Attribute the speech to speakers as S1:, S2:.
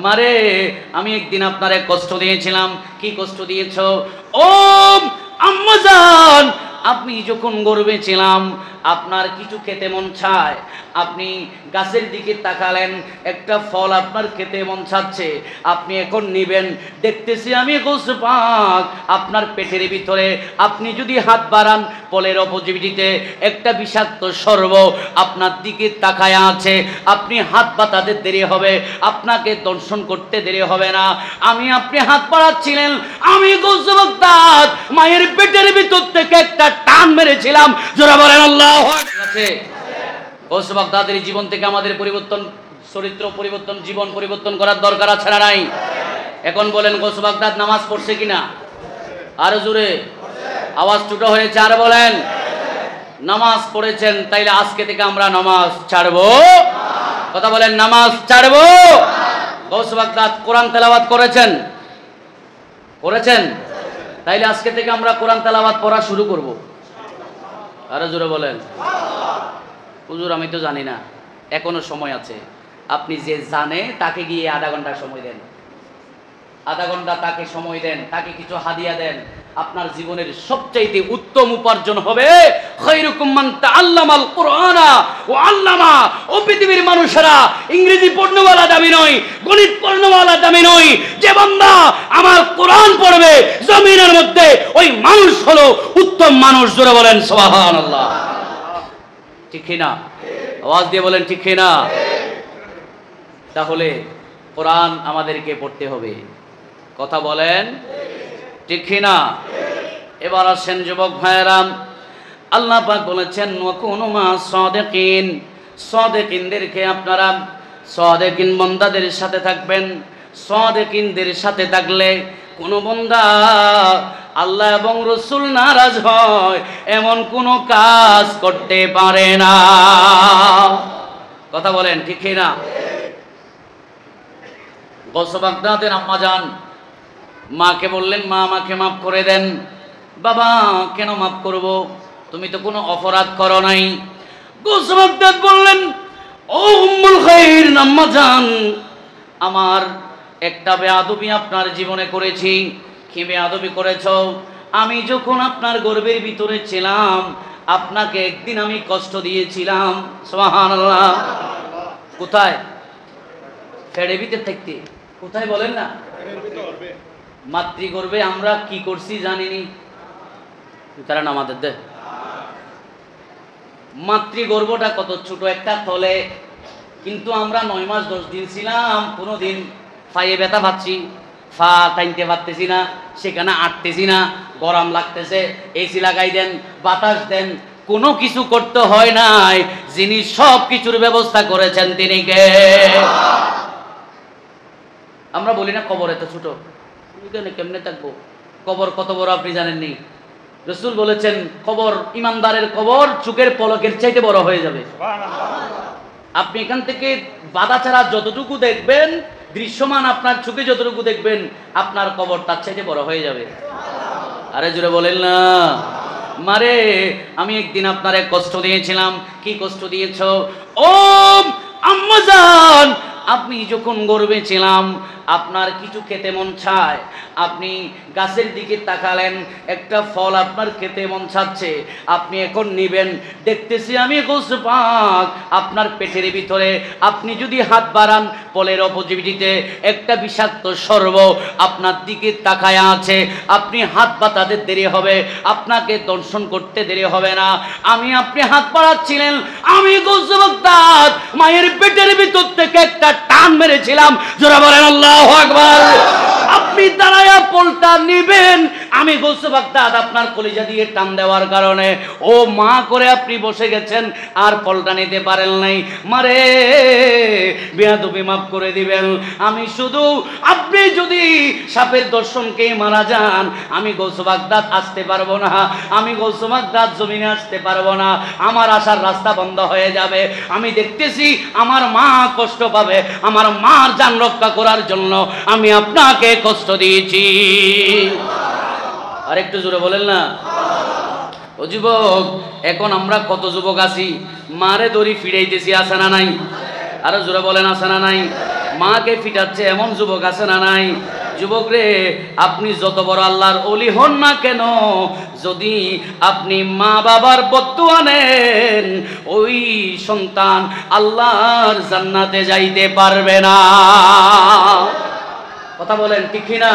S1: মারে আমি একদিন আপনারে কষ্ট দিয়েছিলাম। কি কষ্ট দিয়েছ? ও আম্মাজান, আপনি যখন গর্বে ছিলাম আপনার কিছু খেতে মন চায়, আপনি গাছের দিকে তাকালেন, একটা ফল আপনার খেতে মন চাচ্ছে, আপনি এখন নিবেন, দেখতেছি আমি গোস পাক আপনার পেটের ভিতরে, আপনি যদি হাত বাড়ান ফলের অপোজিটিতে একটা বিষাক্ত সর্ব আপনার দিকে তাকায় আছে, আপনি হাত বাতাতে দেরি হবে, আপনাকে দর্শন করতে দেরি হবে না। আপনি হাত বাড়াচ্ছিলেন, আমি গোস পাক মায়ের পেটের ভিতর থেকে একটা টান মেরেছিলাম। যারা বলেন আল্লাহু আকবার। গৌস বাগদাদের জীবন থেকে আমাদের পরিবর্তন, চরিত্র পরিবর্তন, জীবন পরিবর্তন করার দরকার আছে না নাই? এখন বলেন গৌস বাগদাদ নামাজ পড়ছে কিনা? আরো জোরে, আওয়াজ ছোট হয়েছে, আর বলেন নামাজ পড়েছেন, তাইলে আজকে থেকে আমরা নামাজ ছাড়বো। কথা বলেন, নামাজ ছাড়বো। গৌস বাগদাদ কোরআন তেলাওয়াত করেছেন? তাইলে আজকে থেকে আমরা কোরআন তেলাওয়াত পড়া শুরু করব। আরো জোরে বলেন। হুজুর আমি তো জানি না, এখনো সময় আছে। আপনি যে জানে তাকে গিয়ে আধা ঘন্টা সময় দেন, আধা ঘন্টা তাকে সময় দেন, তাকে কিছু হাদিয়া দেন। আপনার জীবনের সবচাইতে উত্তম উপার্জন হবে খায়রুকুম মান তাআল্লামাল কুরআনা ওয়া আল্লামা। ও পৃথিবীর মানুষেরা, ইংরেজি পড়নেওয়ালা দামি নয়, গণিত পড়নেওয়ালা দামি নয়, যে বান্দা আমার কোরআন পড়বে জমিনের মধ্যে ওই মানুষ হলো উত্তম মানুষ। জোরে বলেন সুবহানাল্লাহ। ঠিক না? আওয়াজ দিয়ে বলেন ঠিক না? তাহলে কোরআন আমাদেরকে পড়তে হবে। কথা বলেন ঠিক না? এবার আসেন যুবক ভাইয়েরা, আল্লাহ পাক বলেছেন ওয়াকুনু মা সাদিকিন, সাদিকিনদেরকে আপনারা সাদিকিন বান্দাদের সাথে থাকবেন। সাদিকিনদের সাথে থাকলে কোন বান্দা আল্লাহ এবং রাসূল নারাজ হয় এমন কোনো কাজ করতে পারে না। কথা বলেন ঠিক না? গৌস বাগদাদের আম্মা যান মাকে বললেন, মা আমাকে মাফ করে দেন। বাবা কেন মাফ করব, তুমি তো কোনো অপরাধ করো নাই। গৌস বাগদাদ বললেন, ও উম্মুল খাইর আম্মা যান, আমার একটা বেয়াদবি আপনার জীবনে করেছি। কি বেয়াদবি করেছ? আমি যখন আপনার গর্ভের ভিতরে ছিলাম আপনাকে একদিন আমি কষ্ট দিয়েছিলাম। সুবহানাল্লাহ। কোথায়? ফেড়ে ভিতর থাকতে। কোথায় বলেন না? মাতৃগর্ভে আমরা কি করছি জানিনি? তারা নামাদের দে। মাতৃগর্ভটা কত ছোট একটা তলে, কিন্তু আমরা 9 মাস 10 দিন ছিলাম। কোনোদিন পায়ে ব্যথা পাচ্ছি, পা টাইনতে পারতেছি না, সেখানে আটতেছি না, গরম লাগতেছে, এসি লাগাই দেন, বাতাস দেন, কোনো কিছু করতে হয় নাই। যিনি সব কিছুর ব্যবস্থা করেছেন তিনি কে? আমরা বলি না কবর এত ছোট, কেমনে থাকবো? কবর কত বড় আপনি জানেননি? রাসূল বলেছেন কবর, ইমানদারের কবর চোখের পলকের চাইতে বড় হয়ে যাবে। আপনি এখান থেকে বাধা ছাড়া যতটুকু দেখবেন, দৃশ্যমান আপনার চোখে যতটুকু দেখবেন, আপনার কবর তার চাইতে বড় হয়ে যাবে। আরে জোরে বলেন না। মারে আমি একদিন আপনারে কষ্ট দিয়েছিলাম। কি কষ্ট দিয়েছ? ও আম্মাজান, আপনি যখন গর্বে ছিলাম আপনার কিছু খেতে মন চায়, আপনি গাছের দিকে তাকালেন, একটা ফল আপনার খেতে মন চাচ্ছে, আপনি এখন নিবেন, দেখতেছি আমি গোস পাক আপনার পেটের ভিতরে, আপনি যদি হাত বাড়ান ফলের অপোজিটিতে একটা বিষাক্ত সর্ব আপনার দিকে তাকায় আছে, আপনি হাত বাতাতে দেরি হবে, আপনাকে দর্শন করতে দেরি হবে না। আপনি হাত বাড়াচ্ছিলেন, আমি গোস বাগদাদ মায়ের পেটের ভিতর থেকে একটা টান মেরেছিলাম। যারা বলেন আল্লাহু আকবার। আপনি দাঁড়ায়া পলটা নিবেন, আমি গৌস বাগদাদ আপনার কলিজা দিয়ে টান দেওয়ার কারণে ও মা করে আপনি বসে গেছেন, আর পলটা নিতে পারেন নাই। মারে বেয়াদবি মাফ করে দিবেন। আমি শুধু, আপনি যদি সাপের দর্শনকে মারা যান, আমি গৌস বাগদাদ আসতে পারবো না, আমি গৌস বাগদাদ জমিনে আসতে পারবো না, আমার আসার রাস্তা বন্ধ হয়ে যাবে। আমি দেখতেছি আমার মা কষ্ট পাবে, আমার মার জান রক্ষা করার জন্য আমি আপনাকে কষ্ট দিয়েছি। আর একটু জোরে বলেন না। ও যুবক, এখন আমরা কত যুবক আছি মারে দড়ি ফিরাইতেছি, আছে না নাই? আরো জোরে বলেন আছে না নাই? মাকে ফিটাচ্ছে এমন যুবক আছে না নাই? যুবক রে, আপনি যত বড় আল্লাহর ওলি হন না কেন, যদি আপনি মা বাবার বদদুয়া নেন, ওই সন্তান আল্লাহর জান্নাতে যাইতে পারবে না। কথা বলেন ঠিক কিনা?